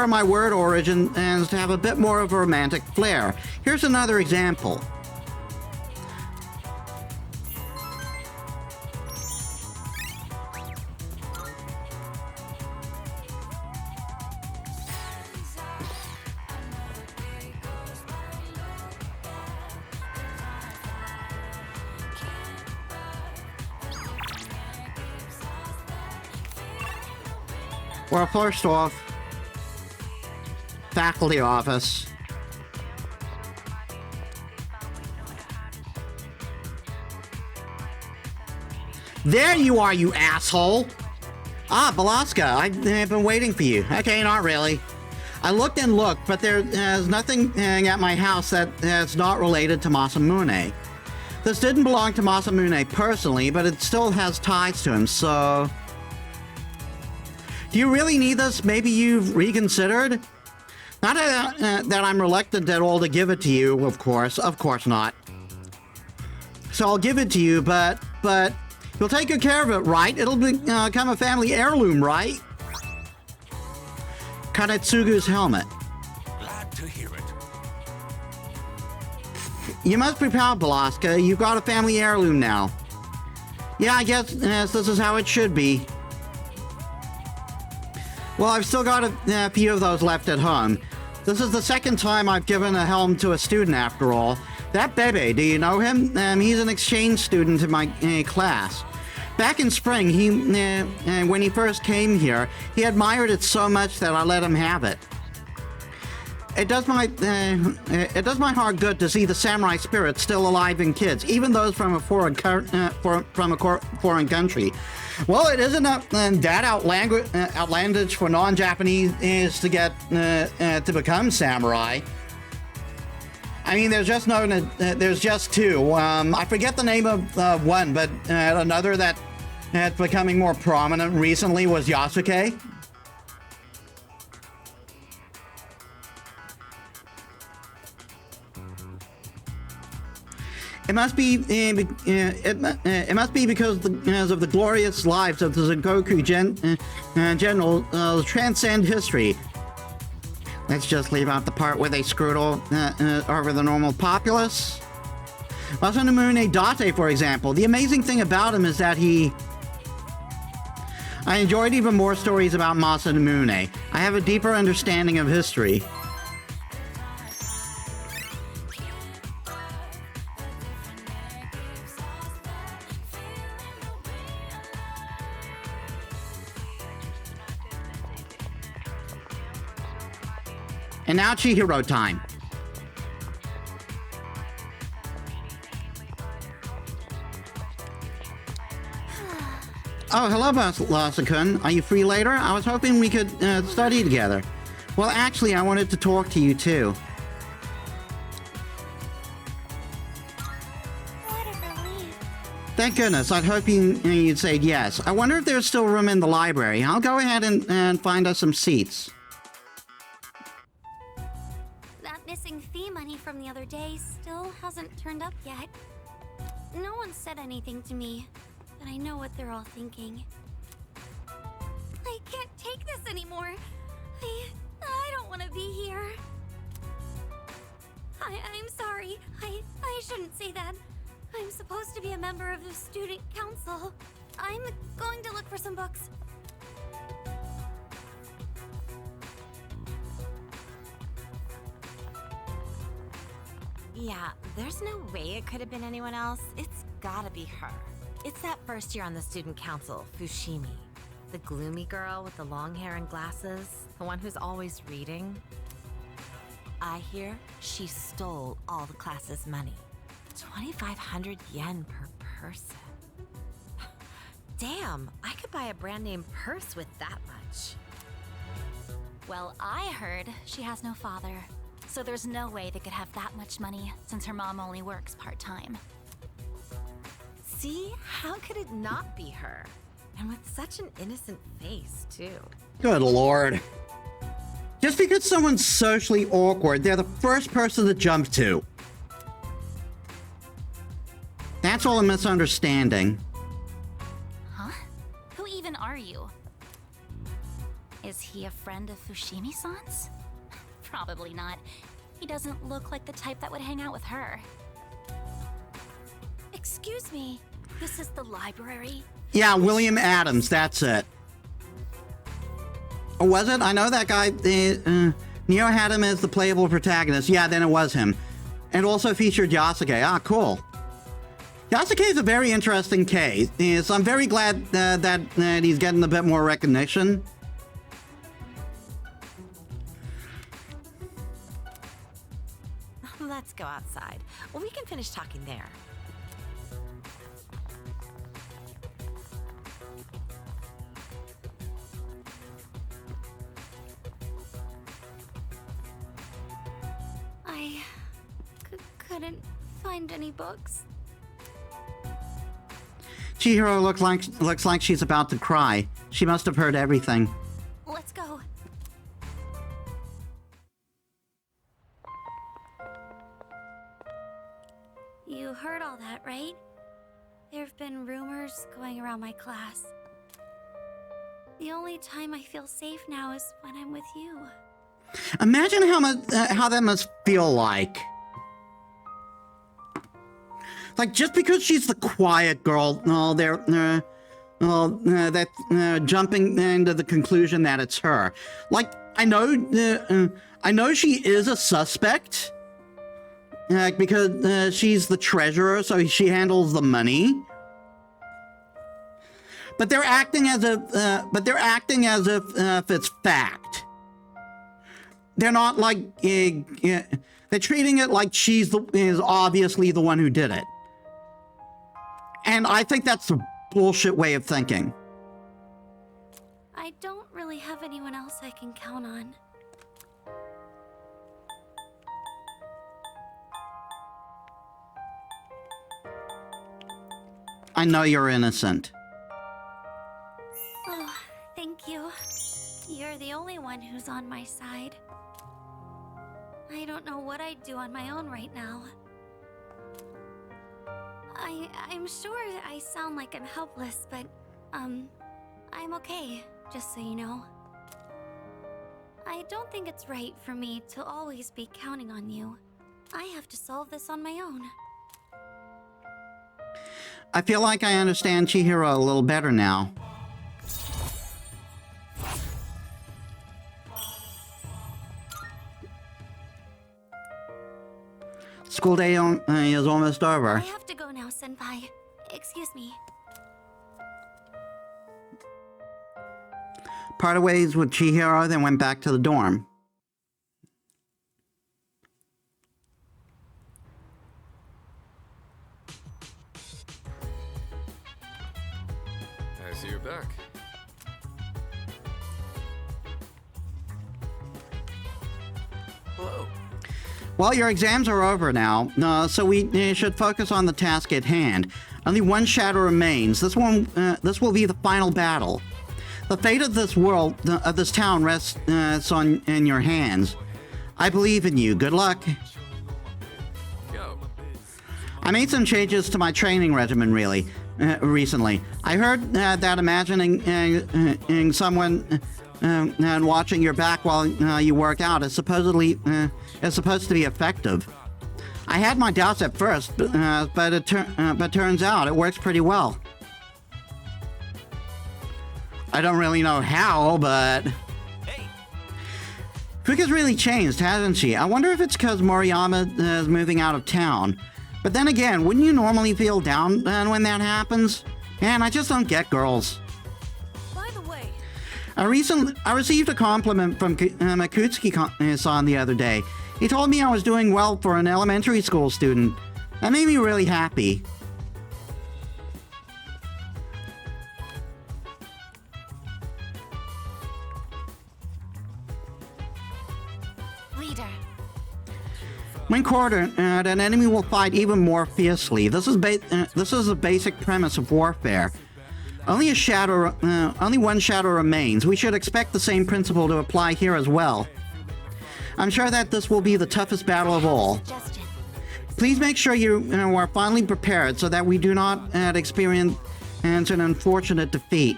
my word origin and to have a bit more of a romantic flair. Here's another example. Well, first off, faculty office. There you are, you asshole! Ah, Balaska, I've been waiting for you. Okay, not really. I looked and looked, but there's nothing at my house that is not related to Masamune. This didn't belong to Masamune personally, but it still has ties to him, so... Do you really need this? Maybe you've reconsidered? Not that I'm reluctant at all to give it to you, of course not. So I'll give it to you, but you'll take good care of it, right? It'll become a family heirloom, right? Kanetsugu's helmet. Glad to hear it. You must be proud, Balaska. You've got a family heirloom now. Yeah, I guess this is how it should be. Well, I've still got a few of those left at home. This is the second time I've given a helm to a student, after all. That Bebe, do you know him? He's an exchange student in my class. Back in spring, when he first came here, he admired it so much that I let him have it. It does my heart good to see the samurai spirit still alive in kids, even those from a foreign country. Well, it isn't that outlandish for non-Japanese to get to become samurai. I mean, there's just two. I forget the name of one, but another that's becoming more prominent recently was Yasuke. It must be because of the glorious lives of the Zengoku generals transcend history. Let's just leave out the part where they screwed over the normal populace. Masamune Date, for example. The amazing thing about him is that I enjoyed even more stories about Masamune. I have a deeper understanding of history. And now Chihiro time. Oh, hello, Balaska-kun. Are you free later? I was hoping we could study together. Well, actually, I wanted to talk to you, too. What a relief. Thank goodness. I'd hoped you'd say yes. I wonder if there's still room in the library. I'll go ahead and find us some seats. Missing fee money from the other day still hasn't turned up yet. No one said anything to me, but I know what they're all thinking. I can't take this anymore. I don't want to be here. I'm sorry. I shouldn't say that. I'm supposed to be a member of the student council. I'm going to look for some books. Yeah, there's no way it could have been anyone else. It's gotta be her. It's that first year on the student council, Fushimi. The gloomy girl with the long hair and glasses, the one who's always reading. I hear she stole all the class's money. 2,500 yen per person. Damn, I could buy a brand name purse with that much. Well, I heard she has no father. So there's no way they could have that much money since her mom only works part-time. See? How could it not be her? And with such an innocent face, too. Good lord. Just because someone's socially awkward, they're the first person to jump to. That's all a misunderstanding. Huh? Who even are you? Is he a friend of Fushimi-san's? Probably not. He doesn't look like the type that would hang out with her. Excuse me, this is the library? Yeah, William Adams, that's it. Or was it? I know that guy, Neo had him as the playable protagonist. Yeah, then it was him. And also featured Yasuke. Ah, cool. Yasuke is a very interesting case, so I'm very glad that he's getting a bit more recognition. Let's go outside. Well, we can finish talking there. I couldn't find any books. Chihiro looks like she's about to cry. She must have heard everything. Let's go. You heard all that, right? There have been rumors going around my class. The only time I feel safe now is when I'm with you. Imagine how that must feel like. Like, just because she's the quiet girl, jumping into the conclusion that it's her. Like, I know she is a suspect, because she's the treasurer, so she handles the money. But they're acting as if it's fact. They're not like they're treating it like is obviously the one who did it. And I think that's the bullshit way of thinking. I don't really have anyone else I can count on. I know you're innocent. Oh, thank you. You're the only one who's on my side. I don't know what I'd do on my own right now. I'm sure I sound like I'm helpless, but, I'm okay, just so you know. I don't think it's right for me to always be counting on you. I have to solve this on my own. I feel like I understand Chihiro a little better now. School day is almost over. I have to go now, Senpai. Excuse me. Parted ways with Chihiro, then went back to the dorm. I see you're back. Hello. Well, your exams are over now, so we should focus on the task at hand. Only one shadow remains. This will be the final battle. The fate of this world, of this town, rests in your hands. I believe in you. Good luck. Go. I made some changes to my training regimen recently. I heard that imagining someone and watching your back while you work out is supposed to be effective. I had my doubts at first, but turns out it works pretty well. I don't really know how, but Fuka's really changed, hasn't she? I wonder if it's because Moriyama is moving out of town. But then again, wouldn't you normally feel down when that happens? Man, I just don't get girls. By the way, I received a compliment from Makutsuki-san the other day. He told me I was doing well for an elementary school student. That made me really happy. Leader. When cornered, an enemy will fight even more fiercely. This is the basic premise of warfare. Only one shadow remains. We should expect the same principle to apply here as well. I'm sure that this will be the toughest battle of all. Suggestion. Please make sure you are finally prepared so that we do not experience an unfortunate defeat.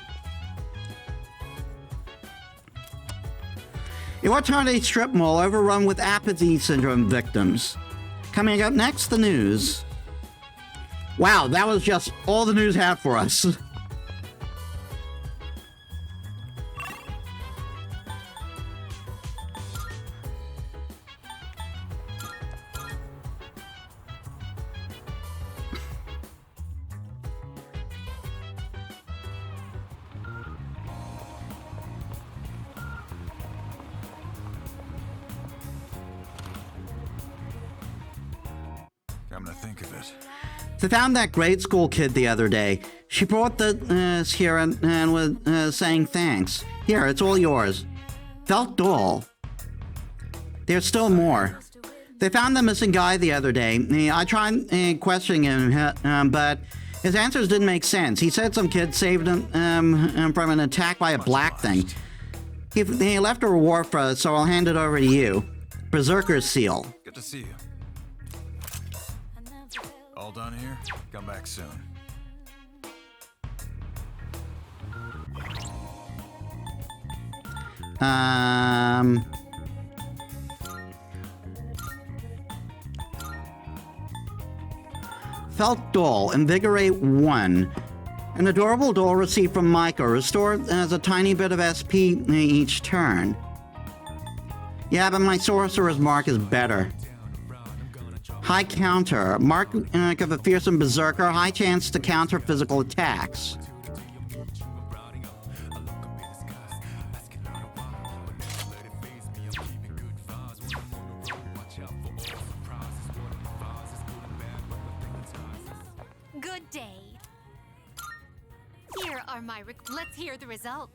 It turned a strip mall overrun with apathy syndrome victims. Coming up next, the news. Wow, that was just all the news had for us. Come to think of it. I found that grade school kid the other day. She brought this here and was saying thanks. Here, it's all yours. Felt dull. There's still more. They found the missing guy the other day. I tried questioning him, but his answers didn't make sense. He said some kid saved him from an attack by a black thing. He left a reward for us, so I'll hand it over to you. Berserker's seal. Good to see you. All done here? Come back soon. Felt dull. Invigorate 1. An adorable doll received from Micah. Restored as a tiny bit of SP each turn. Yeah, but my sorcerer's mark is better. High counter. Mark of a fearsome berserker. High chance to counter physical attacks. Good day. Here are my let's hear the results.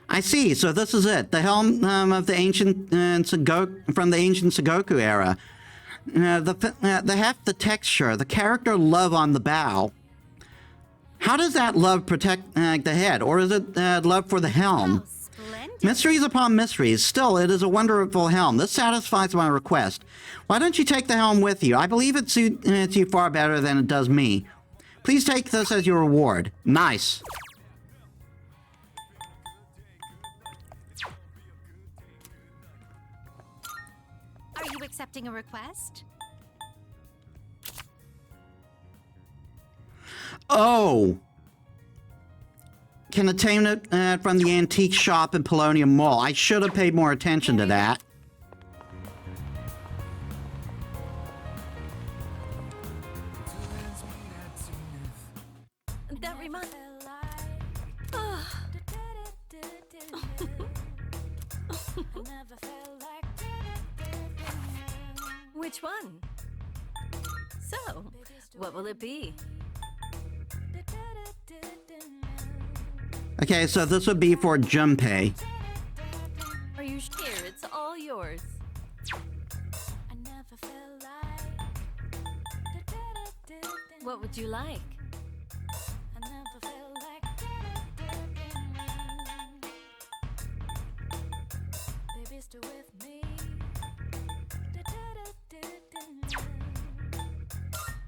I see. So this is it. The helm of the ancient from the ancient Sengoku era. The heft, the texture, the character love on the bow. How does that love protect the head, or is it love for the helm? Oh, splendid. Mysteries upon mysteries. Still, it is a wonderful helm. This satisfies my request. Why don't you take the helm with you? I believe it suits you far better than it does me. Please take this as your reward. Nice. Are you accepting a request? Oh. Can obtain it from the antique shop in Polonium Mall. I should have paid more attention to that. That reminds. Which one? So, what will it be? Okay, so this would be for Junpei. Are you sure it's all yours? What would you like?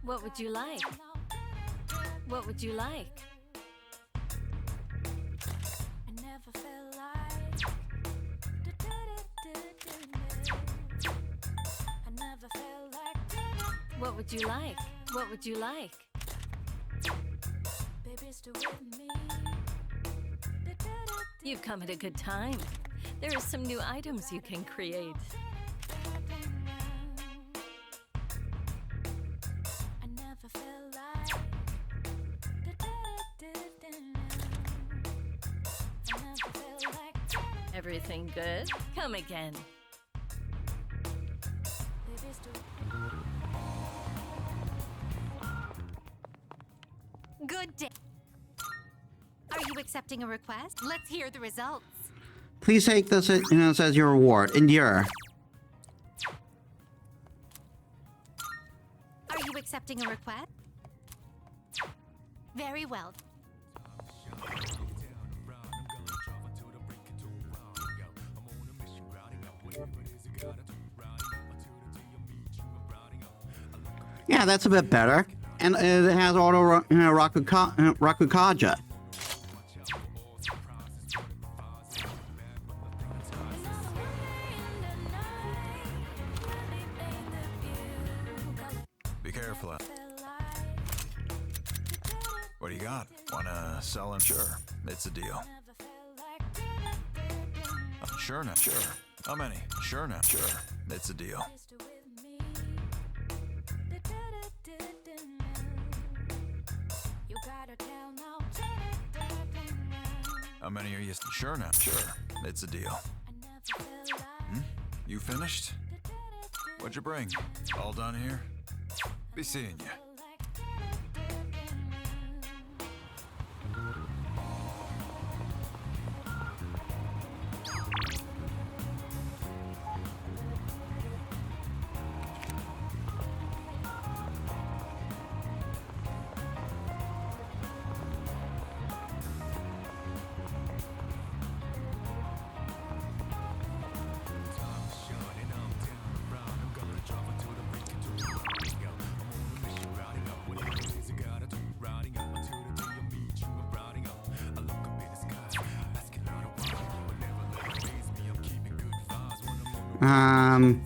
What would you like? What would you like? What would you like? What would you like? You've come at a good time. There are some new items you can create. Everything good? Come again. Good day. Are you accepting a request? Let's hear the results. Please take this as your reward. Endure. Are you accepting a request? Very well. Yeah, that's a bit better. And it has auto Rakukaja. careful out. What do you got? Wanna sell and sure. It's a deal. Sure now, sure. How many? Sure now, sure. It's a deal. How many are you? Sure now, sure. It's a deal. You finished? What'd you bring? All done here? Be seeing you. Um,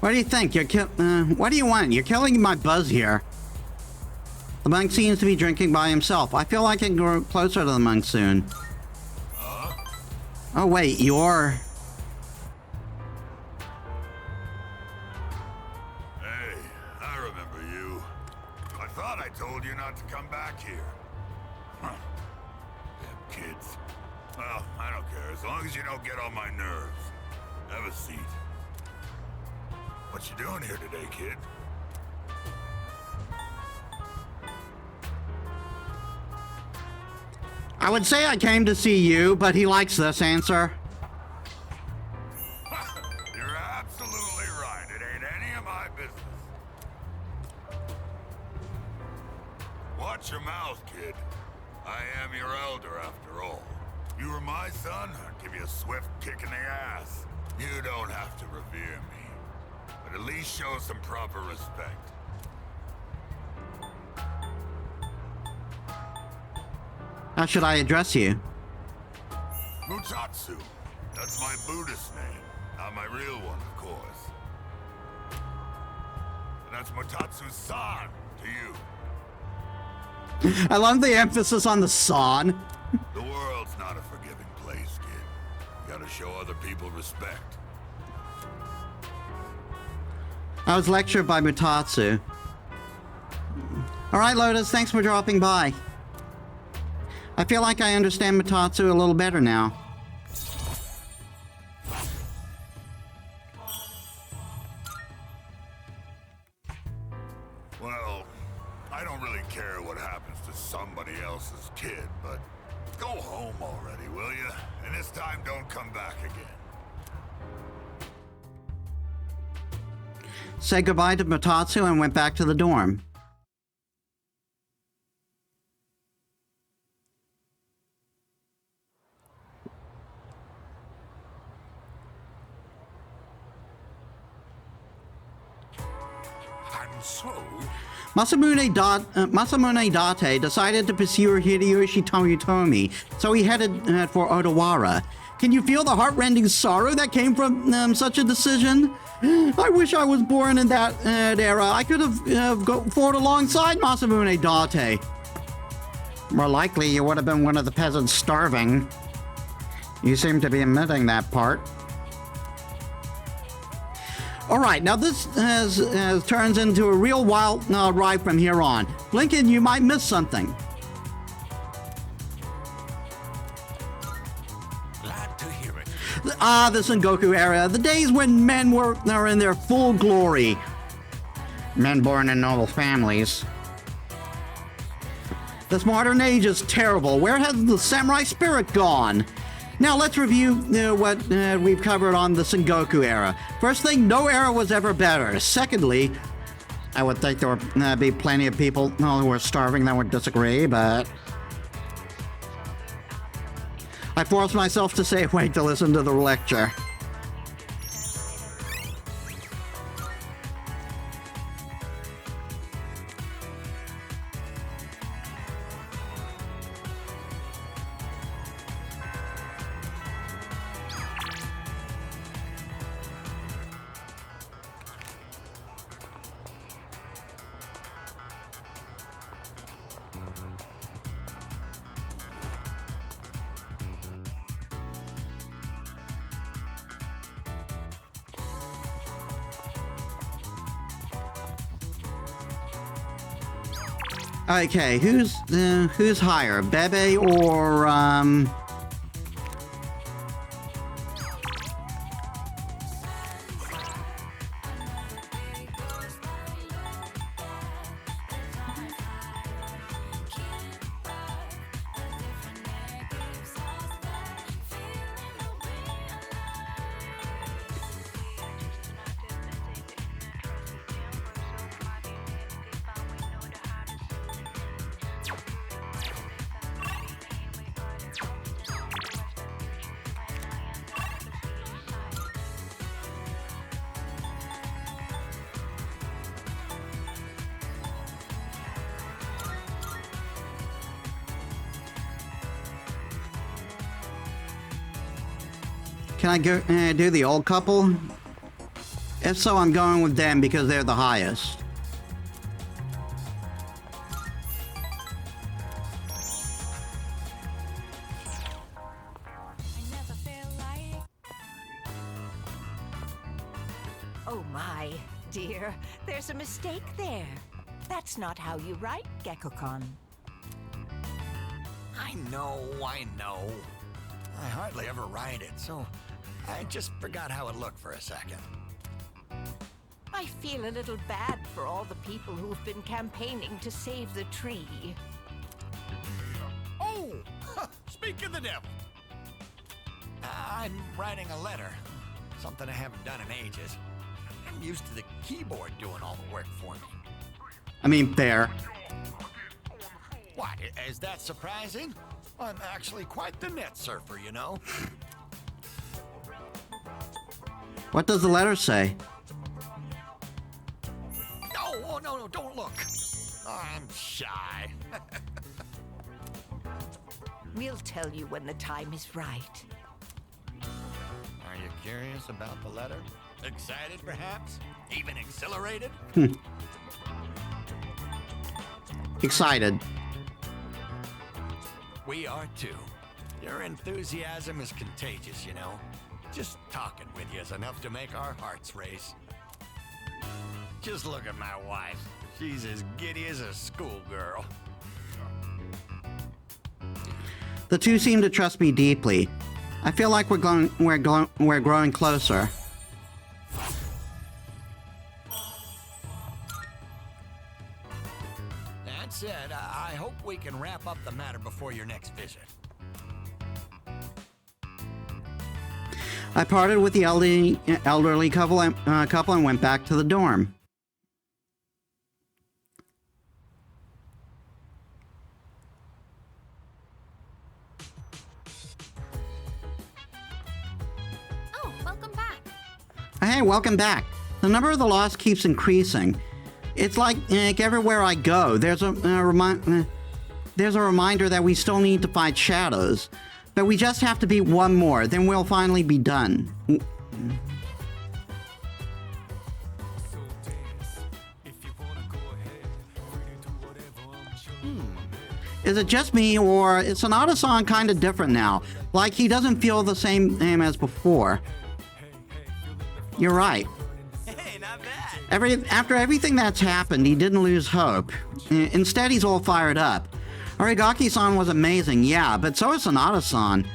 What do you think? What do you want? You're killing my buzz here. The monk seems to be drinking by himself. I feel like I can grow closer to the monk soon. Oh wait, you're... Hey, I remember you. I thought I told you not to come back here. Huh. Damn kids. Well, I don't care, as long as you don't get on my nerves. Have a seat. What you doing here today, kid? I would say I came to see you, but he likes this answer. You're absolutely right. It ain't any of my business. Watch your mouth, kid. I am your elder, after all. You were my son, I'd give you a swift kick in the ass. You don't have to revere me, but at least show some proper respect. How should I address you? Mutatsu. That's my Buddhist name. Not my real one, of course. And that's Mutatsu-san to you. I love the emphasis on the san. The world's not a forgiving place, kid. You gotta show other people respect. I was lectured by Mutatsu. Alright, Lotus, thanks for dropping by. I feel like I understand Mutatsu a little better now. Well, I don't really care what happens to somebody else's kid, but go home already, will you? And this time don't come back again. Said goodbye to Mutatsu and went back to the dorm. And so, Masamune Date decided to pursue Hideyoshi Toyotomi, so he headed for Odawara. Can you feel the heartrending sorrow that came from such a decision? I wish I was born in that era. I could have fought alongside Masamune Date. More likely, you would have been one of the peasants starving. You seem to be admitting that part. Alright, now this turns into a real wild ride from here on. Lincoln, you might miss something. glad to hear it. Ah, the Sengoku era, the days when men were in their full glory. Men born in noble families. This modern age is terrible. Where has the samurai spirit gone? Now let's review what we've covered on the Sengoku era. First thing, no era was ever better. Secondly, I would think there would be plenty of people who were starving that would disagree, but I forced myself to stay awake to listen to the lecture. Okay, who's higher, Bebe or Can I go do the old couple? If so, I'm going with them because they're the highest. Oh my, dear, there's a mistake there. That's not how you write, Gekko-kun. I know. I hardly ever write it, so I just forgot how it looked for a second. I feel a little bad for all the people who've been campaigning to save the tree. Oh! Speak of the devil! I'm writing a letter. Something I haven't done in ages. I'm used to the keyboard doing all the work for me. I mean, fair. What, is that surprising? I'm actually quite the net surfer, you know? What does the letter say? Oh, no, don't look. Oh, I'm shy. We'll tell you when the time is right. Are you curious about the letter? Excited, perhaps? Even exhilarated? Excited. We are too. Your enthusiasm is contagious, you know. Just talking with you is enough to make our hearts race. Just look at my wife. She's as giddy as a schoolgirl. The two seem to trust me deeply. I feel like we're growing closer. That said, I hope we can wrap up the matter before your next visit. I parted with the elderly couple and went back to the dorm. Oh, welcome back. Hey, welcome back. The number of the lost keeps increasing. It's like everywhere I go, there's a reminder that we still need to fight shadows. But we just have to beat one more, then we'll finally be done. Is it just me, or is Sonata-san kind of different now? Like he doesn't feel the same as before. You're right. Hey, not bad. After everything that's happened, he didn't lose hope. Instead, he's all fired up. Arigaki-san was amazing, yeah, but so is Sonata-san.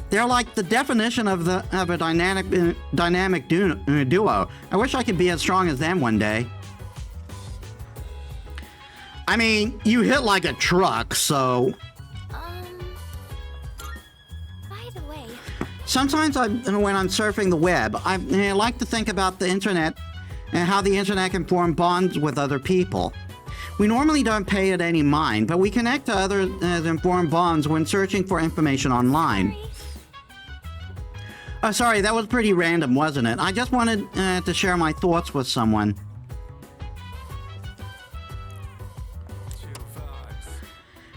They're like the definition of a dynamic duo. I wish I could be as strong as them one day. I mean, you hit like a truck, so... By the way, Sometimes when I'm surfing the web, I like to think about the internet and how the internet can form bonds with other people. We normally don't pay it any mind, but we connect to others and form bonds when searching for information online. Oh, sorry, that was pretty random, wasn't it? I just wanted to share my thoughts with someone.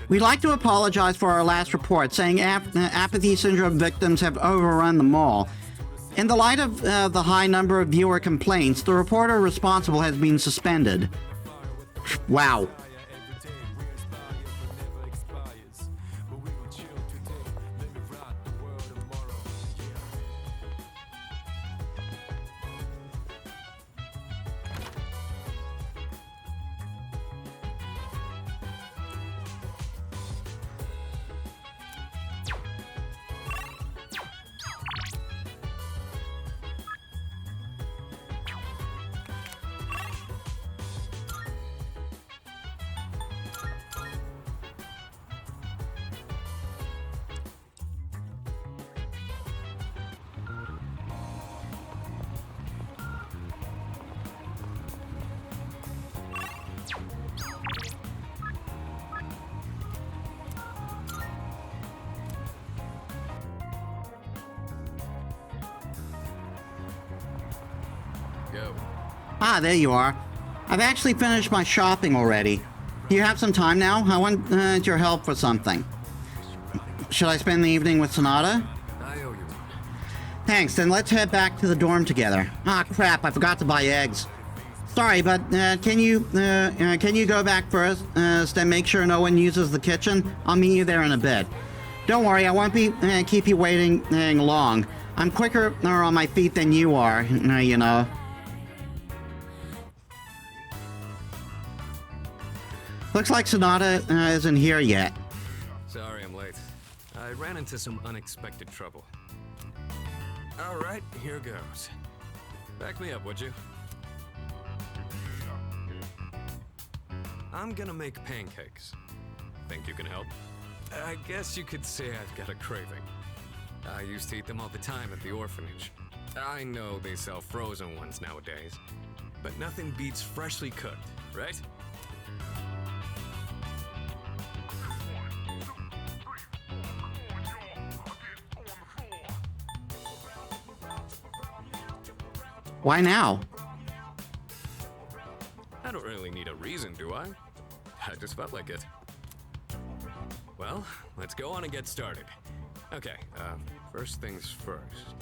We'd like to apologize for our last report, saying apathy syndrome victims have overrun the mall. In the light of the high number of viewer complaints, the reporter responsible has been suspended. Wow. Go. Ah, there you are. I've actually finished my shopping already. Do you have some time now? I want your help for something. Should I spend the evening with Sonata? I owe you one. Thanks, then let's head back to the dorm together. Ah, crap, I forgot to buy eggs. Sorry, but can you go back first, and make sure no one uses the kitchen? I'll meet you there in a bit. Don't worry, I won't be keep you waiting long. I'm quicker on my feet than you are, you know. Looks like Sonata isn't here yet. Sorry I'm late. I ran into some unexpected trouble. All right, here goes. Back me up, would you? I'm gonna make pancakes. Think you can help? I guess you could say I've got a craving. I used to eat them all the time at the orphanage. I know they sell frozen ones nowadays, but nothing beats freshly cooked, right? Why now? I don't really need a reason, do I? I just felt like it. Well, let's go on and get started. Okay, first things first.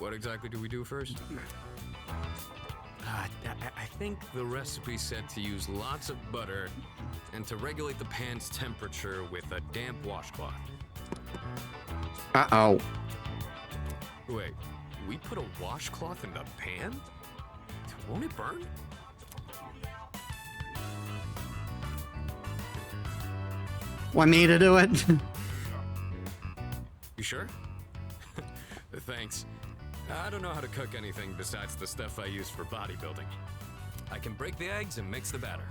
What exactly do we do first? I think the recipe said to use lots of butter and to regulate the pan's temperature with a damp washcloth. Uh-oh. Wait, we put a washcloth in the pan? Won't it burn? Want me to do it? You sure? Thanks. I don't know how to cook anything besides the stuff I use for bodybuilding. I can break the eggs and mix the batter.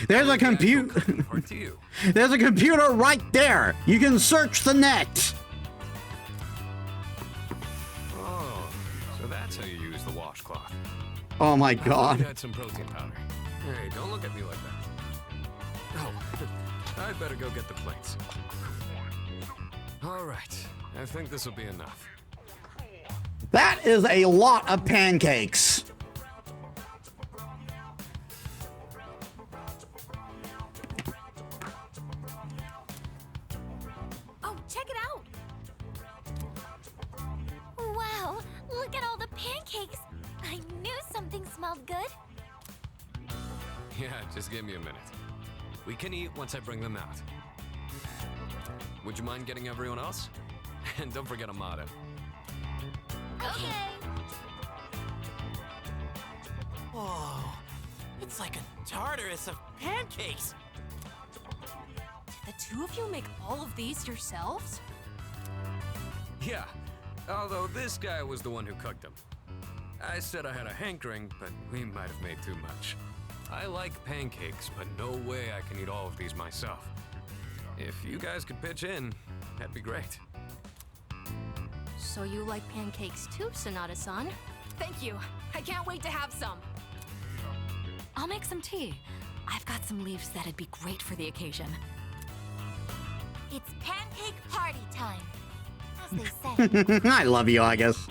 There's a computer. Part to you. There's a computer right there. You can search the net. Oh, so that's how you use the washcloth. Oh my I God. had some protein powder. Hey, don't look at me like that. Oh, I'd better go get the plates. All right, I think this will be enough. That is a lot of pancakes. oh, check it out! Wow, look at all the pancakes! I knew something smelled good. Yeah, just give me a minute. We can eat once I bring them out. Would you mind getting everyone else? And don't forget Amada. Okay. Whoa, it's like a Tartarus of pancakes. The two of you make all of these yourselves? Yeah, although this guy was the one who cooked them. I said I had a hankering, but we might have made too much. I like pancakes, but no way I can eat all of these myself. If you guys could pitch in, that'd be great. So you like pancakes too, Sonata-san? Thank you. I can't wait to have some. I'll make some tea. I've got some leaves that'd be great for the occasion. It's pancake party time, as they say. I love you, August.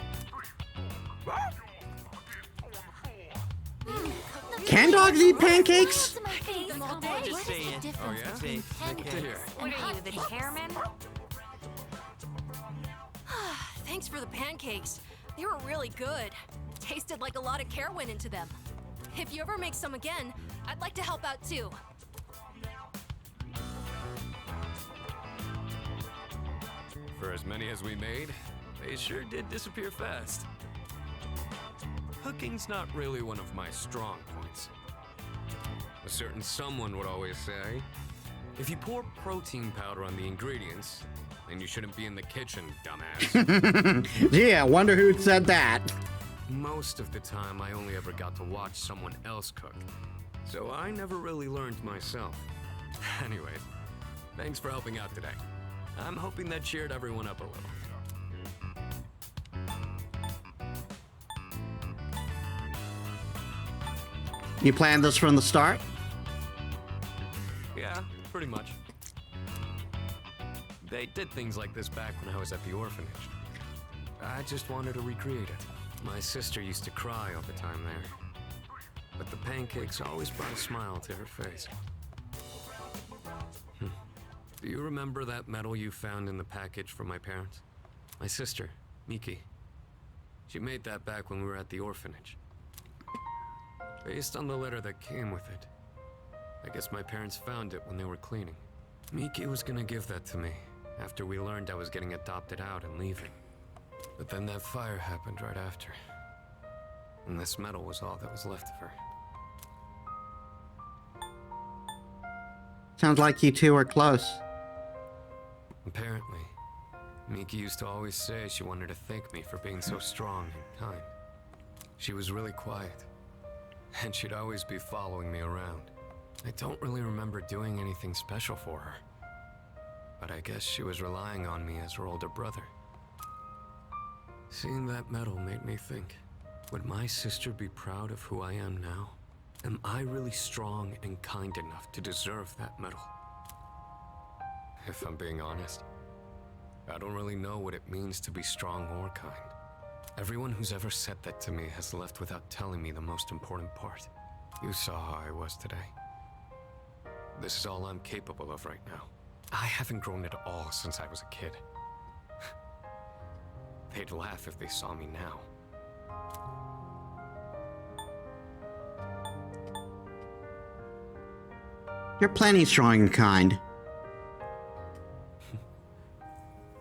Can dogs eat pancakes? Just saying. Oh yeah? Good to hear. What are you, the chairman? Thanks for the pancakes. They were really good. Tasted like a lot of care went into them. If you ever make some again, I'd like to help out too. For as many as we made, they sure did disappear fast. Cooking's not really one of my strong points. A certain someone would always say, if you pour protein powder on the ingredients, then you shouldn't be in the kitchen, dumbass. Yeah, wonder who said that. Most of the time, I only ever got to watch someone else cook, so I never really learned myself. Anyways, thanks for helping out today. I'm hoping that cheered everyone up a little. You planned this from the start? Yeah, pretty much. They did things like this back when I was at the orphanage. I just wanted to recreate it. My sister used to cry all the time there. But the pancakes always brought a smile to her face. Do you remember that medal you found in the package from my parents? My sister, Miki. She made that back when we were at the orphanage. Based on the letter that came with it. I guess my parents found it when they were cleaning. Miki was gonna give that to me after we learned I was getting adopted out and leaving. But then that fire happened right after. And this medal was all that was left of her. Sounds like you two are close. Apparently, Miki used to always say she wanted to thank me for being so strong and kind. She was really quiet, and she'd always be following me around. I don't really remember doing anything special for her, but I guess she was relying on me as her older brother. Seeing that medal made me think, would my sister be proud of who I am now? Am I really strong and kind enough to deserve that medal? If I'm being honest, I don't really know what it means to be strong or kind. Everyone who's ever said that to me has left without telling me the most important part. You saw how I was today. This is all I'm capable of right now. I haven't grown at all since I was a kid. They'd laugh if they saw me now. You're plenty strong and kind.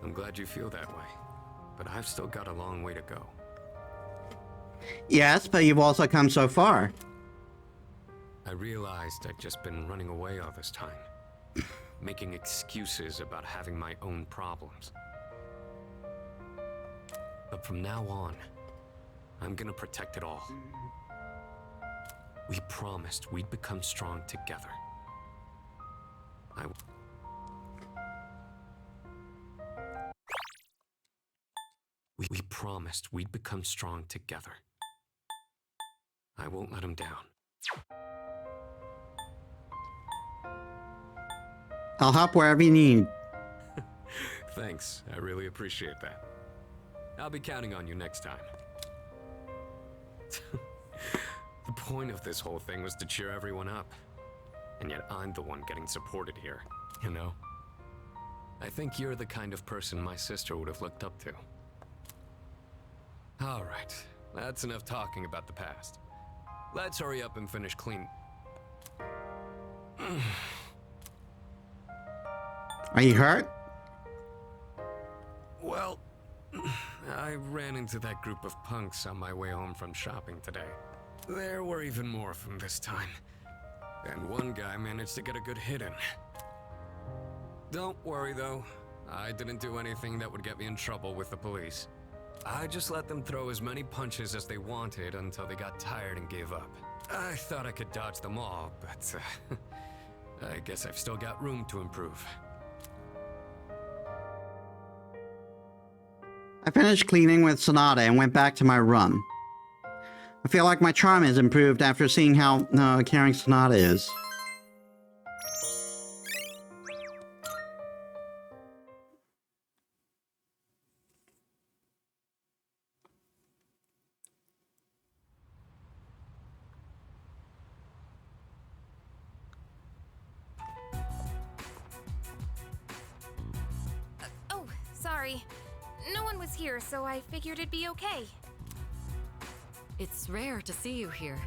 I'm glad you feel that way, but I've still got a long way to go. Yes, but you've also come so far. I realized I'd just been running away all this time, making excuses about having my own problems. But from now on, I'm gonna protect it all. We promised we'd become strong together. We promised we'd become strong together. I won't let him down. I'll help wherever you need. Thanks, I really appreciate that. I'll be counting on you next time. The point of this whole thing was to cheer everyone up. And yet I'm the one getting supported here, you know? I think you're the kind of person my sister would have looked up to. All right, that's enough talking about the past. Let's hurry up and finish clean. Are you hurt? Well, I ran into that group of punks on my way home from shopping today. There were even more of them this time. And one guy managed to get a good hit in. Don't worry though, I didn't do anything that would get me in trouble with the police. I just let them throw as many punches as they wanted until they got tired and gave up. I thought I could dodge them all, but I guess I've still got room to improve. I finished cleaning with Sonata and went back to my room. I feel like my charm has improved after seeing how caring Sonata is. Oh, sorry. No one was here, so I figured it'd be okay. It's rare to see you here.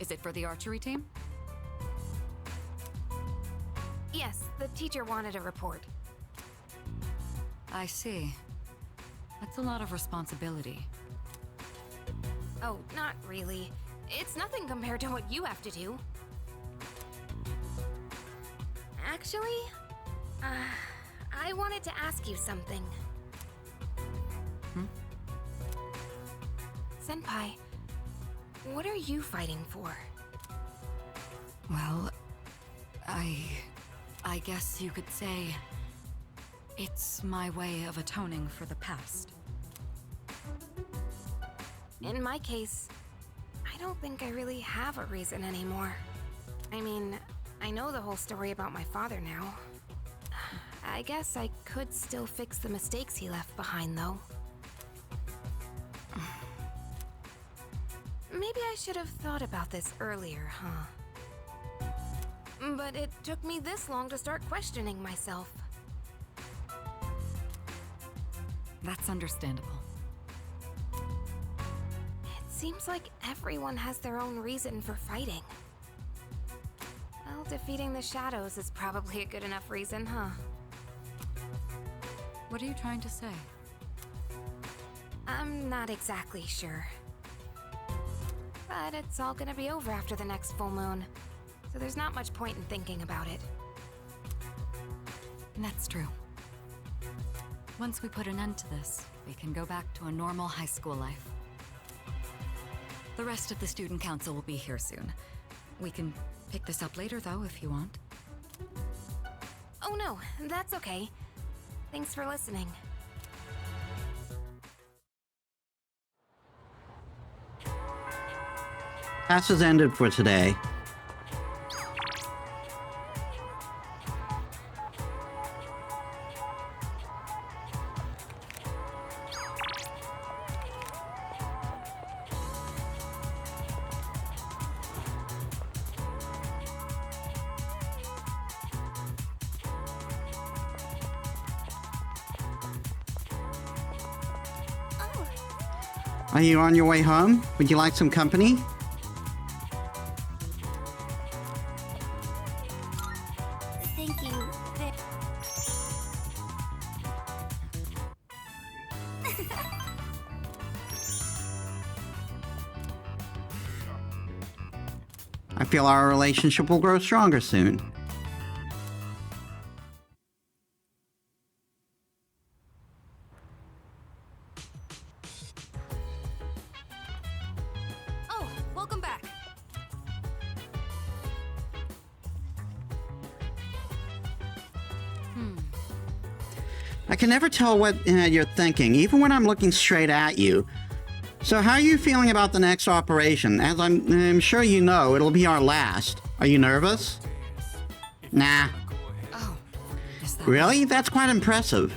Is it for the archery team? Yes, the teacher wanted a report. I see. That's a lot of responsibility. Oh, not really. It's nothing compared to what you have to do. Actually, I wanted to ask you something. Senpai, what are you fighting for? Well, I guess you could say it's my way of atoning for the past. In my case, I don't think I really have a reason anymore. I mean, I know the whole story about my father now. I guess I could still fix the mistakes he left behind, though. Maybe I should have thought about this earlier, huh? But it took me this long to start questioning myself. That's understandable. It seems like everyone has their own reason for fighting. Well, defeating the shadows is probably a good enough reason, huh? What are you trying to say? I'm not exactly sure. But it's all gonna be over after the next full moon, so there's not much point in thinking about it. That's true. Once we put an end to this, we can go back to a normal high school life. The rest of the student council will be here soon. We can pick this up later, though, if you want. Oh no, that's okay. Thanks for listening. Class has ended for today. Are you on your way home? Would you like some company? Thank you. I feel our relationship will grow stronger soon. Oh, welcome back. I can never tell what you're thinking, even when I'm looking straight at you. So how are you feeling about the next operation? As I'm sure you know, it'll be our last. Are you nervous? Nah. Oh. Really? That's quite impressive.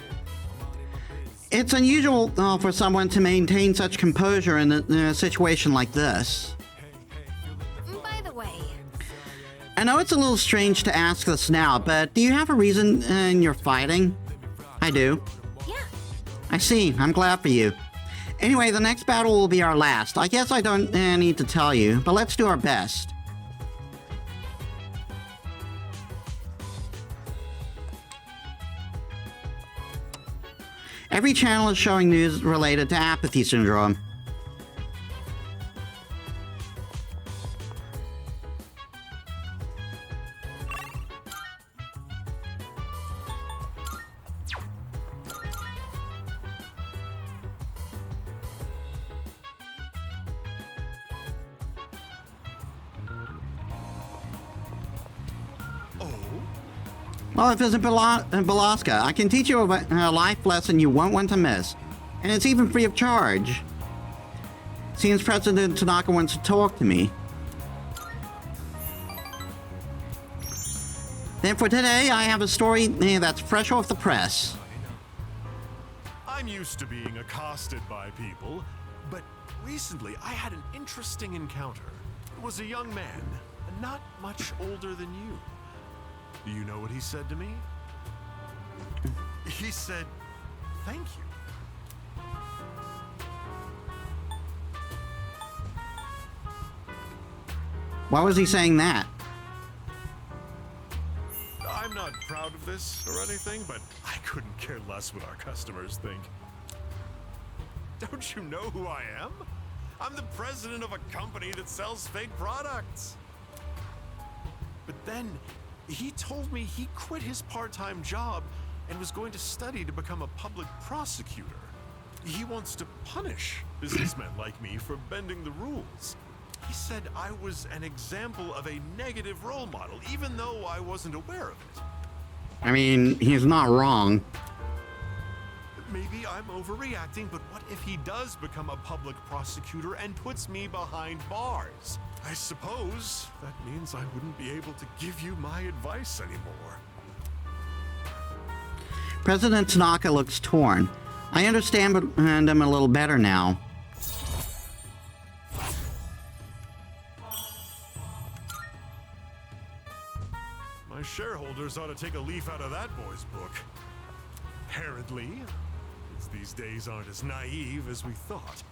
It's unusual for someone to maintain such composure in a situation like this. By the way, I know it's a little strange to ask this now, but do you have a reason you're fighting? I do. yeah, I see. I'm glad for you. Anyway, the next battle will be our last. I guess I don't need to tell you, but let's do our best. Every channel is showing news related to apathy syndrome. Well, if it's in Balaska, I can teach you a life lesson you won't want to miss. And it's even free of charge. Seems President Tanaka wants to talk to me. Then for today, I have a story that's fresh off the press. I'm used to being accosted by people, but recently I had an interesting encounter. It was a young man, not much older than you. Do you know what he said to me? He said, "Thank you." Why was he saying that? I'm not proud of this or anything, but I couldn't care less what our customers think. Don't you know who I am? I'm the president of a company that sells fake products. But then, he told me he quit his part-time job and was going to study to become a public prosecutor. He wants to punish businessmen like me for bending the rules. He said I was an example of a negative role model, even though I wasn't aware of it. I mean, he's not wrong. Maybe I'm overreacting, but what if he does become a public prosecutor and puts me behind bars? I suppose that means I wouldn't be able to give you my advice anymore. President Tanaka looks torn. I understand him a little better now. My shareholders ought to take a leaf out of that boy's book. Apparently, these days aren't as naive as we thought.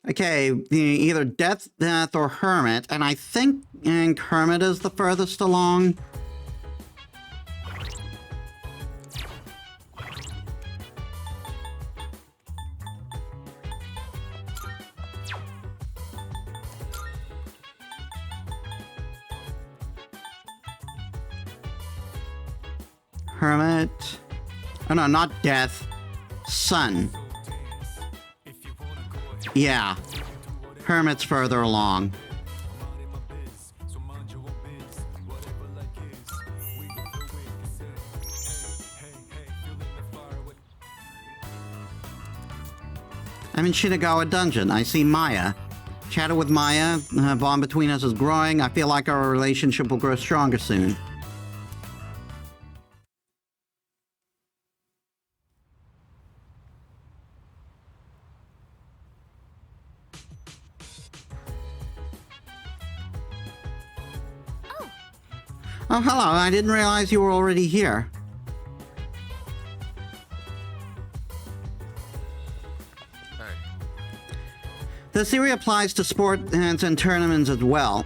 Okay, either Death, or Hermit, and I think Hermit is the furthest along. Hermit. Oh no, not Death. Sun. Yeah. Hermit's further along. I'm in Shinagawa Dungeon. I see Maya. Chatted with Maya. Bond between us is growing. I feel like our relationship will grow stronger soon. Oh, hello. I didn't realize you were already here. The theory applies to sports and tournaments as well.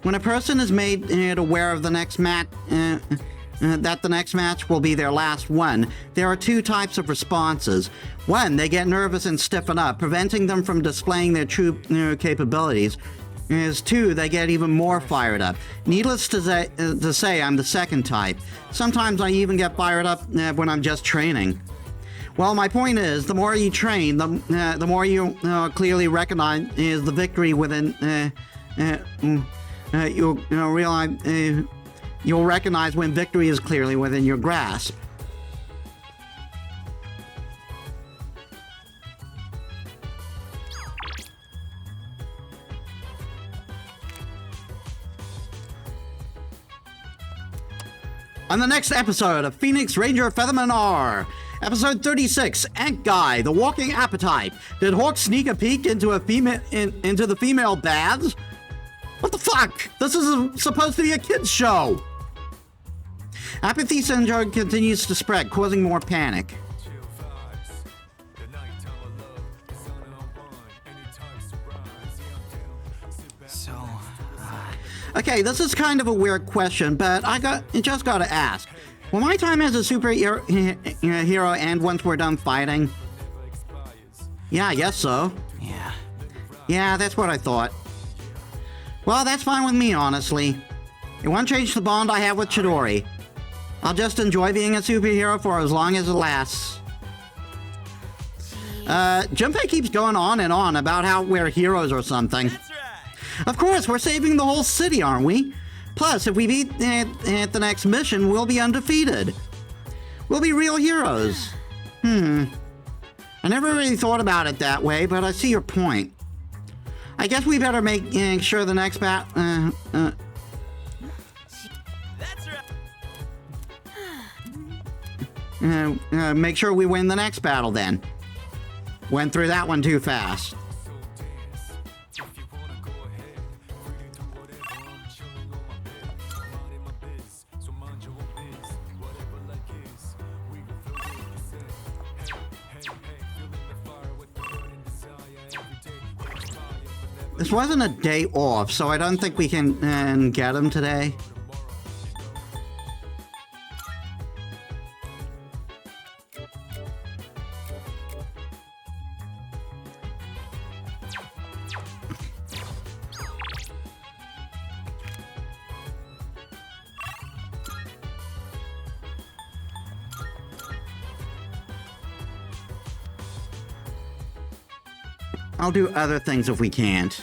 When a person is made aware of the next match, that the next match will be their last one, there are two types of responses. One, they get nervous and stiffen up, preventing them from displaying their true capabilities. As two, they get even more fired up. Needless to say, I'm the second type. Sometimes I even get fired up when I'm just training. Well, my point is, the more you train, the more you clearly recognize the victory within. You'll recognize when victory is clearly within your grasp. On the next episode of Phoenix Ranger Featherman R, episode 36, Ant Guy, the Walking Appetite. Did Hawk sneak a peek into the female baths? What the fuck? This is supposed to be a kids show. Apathy syndrome continues to spread, causing more panic. Okay, this is kind of a weird question, but I just gotta ask. Will my time as a superhero hero end once we're done fighting? Yeah, I guess so. Yeah, that's what I thought. Well, that's fine with me, honestly. It won't change the bond I have with Chidori. I'll just enjoy being a superhero for as long as it lasts. Junpei keeps going on and on about how we're heroes or something. Of course, we're saving the whole city, aren't we? Plus, if we beat at the next mission, we'll be undefeated. We'll be real heroes. I never really thought about it that way, but I see your point. I guess we better make sure the next make sure we win the next battle then. Went through that one too fast. This wasn't a day off, so I don't think we can get him today. I'll do other things if we can't.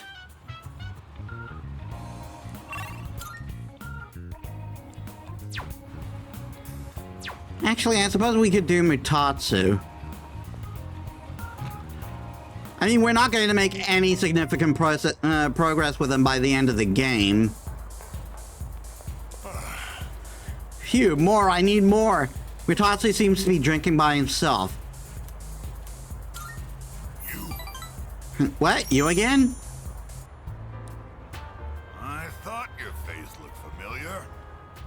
Actually, I suppose we could do Mutatsu. I mean, we're not going to make any significant progress with him by the end of the game. Phew, more, I need more. Mutatsu seems to be drinking by himself. What? You again? I thought your face looked familiar.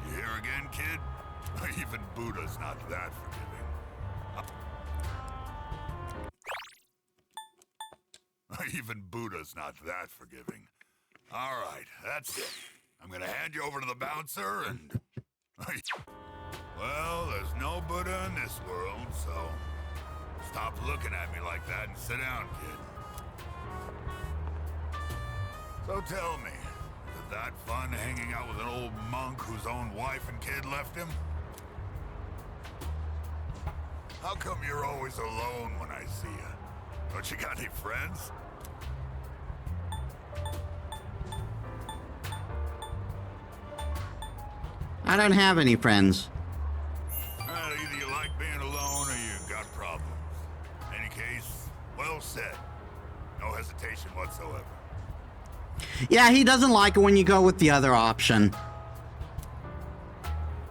You here again, kid? Even Buddha's not that forgiving. Even Buddha's not that forgiving. All right, that's it. I'm gonna hand you over to the bouncer and... Well, there's no Buddha in this world, so... Stop looking at me like that and sit down, kid. So tell me, is it that fun hanging out with an old monk whose own wife and kid left him? How come you're always alone when I see you? Don't you got any friends? I don't have any friends. Well, either you like being alone or you got problems. In any case, well said. No hesitation whatsoever. Yeah, he doesn't like it when you go with the other option.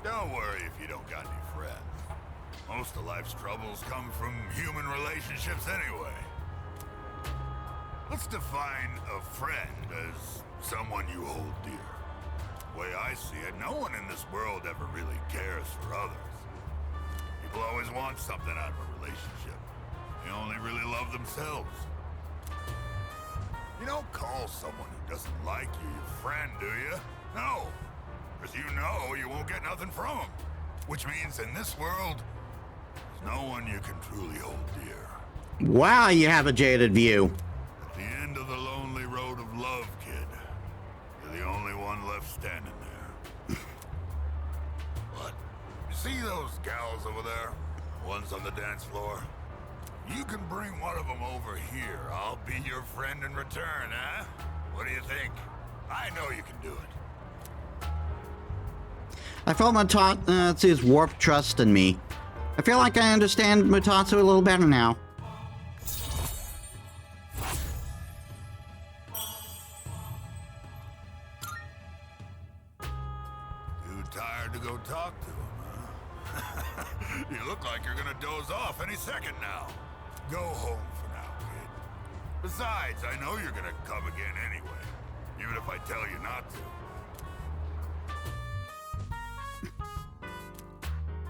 Don't worry if you don't got any friends. Most of life's troubles come from human relationships anyway. Let's define a friend as someone you hold dear. The way I see it, no one in this world ever really cares for others. People always want something out of a relationship. They only really love themselves. You don't call someone who doesn't like you your friend, do you? No. Because you know you won't get nothing from them. Which means in this world, there's no one you can truly hold dear. Wow, you have a jaded view. At the end of the lonely road of love, kid, you're the only one left standing there. What? You see those gals over there? Ones on the dance floor? You can bring one of them over here. I'll be your friend in return, huh? What do you think? I know you can do it. I felt Mutatsu's warped trust in me. I feel like I understand Mutatsu a little better now. Too tired to go talk to him, huh? You look like you're gonna doze off any second now. Go home for now, kid. Besides, I know you're gonna come again anyway, even if I tell you not to.